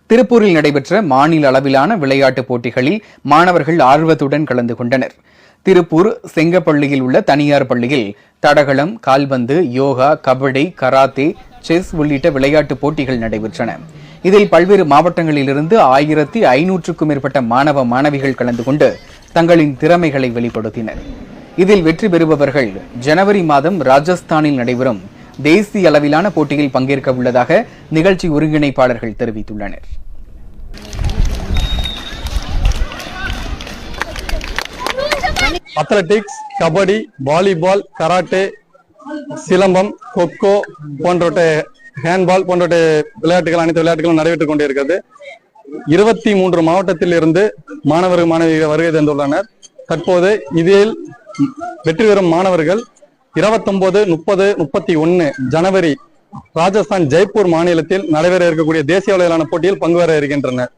திருப்பூரில் நடைபெற்ற மாநில அளவிலான விளையாட்டுப் போட்டிகளில் மாணவர்கள் ஆர்வத்துடன் கலந்து கொண்டனர். திருப்பூர் செங்கப்பள்ளியில் உள்ள தனியார் பள்ளியில் தடகளம், கால்பந்து, யோகா, கபடி, கராத்தே, செஸ் உள்ளிட்ட விளையாட்டுப் போட்டிகள் நடைபெற்றன. இதில் பல்வேறு மாவட்டங்களிலிருந்து 1500க்கும் மேற்பட்ட மாணவ மாணவிகள் கலந்து கொண்டு தங்களின் திறமைகளை வெளிப்படுத்தினர். இதில் வெற்றி பெறுபவர்கள் ஜனவரி மாதம் ராஜஸ்தானில் நடைபெறும் தேசிய அளவிலான போட்டியில் பங்கேற்க உள்ளதாக நிகழ்ச்சி ஒருங்கிணைப்பாளர்கள் தெரிவித்துள்ளனர். Athletics, kabaddi, volleyball, karate, silambam, kho kho போன்றவற்றை, ஹேண்ட்பால் போன்ற விளையாட்டுகள், அனைத்து விளையாட்டுகளும் நடைபெற்றுக் கொண்டிருக்கிறது. 23 மாவட்டத்தில் இருந்து மாணவர்கள் மாணவிகள் வருகை தந்துள்ளனர். தற்போது இதில் வெற்றி பெறும் மாணவர்கள் 29, 30, 31 ஜனவரி ராஜஸ்தான் ஜெய்ப்பூர் மாநிலத்தில் நடைபெற இருக்கக்கூடிய தேசிய அளவிலான போட்டியில் பங்கு பெற இருக்கின்றனர்.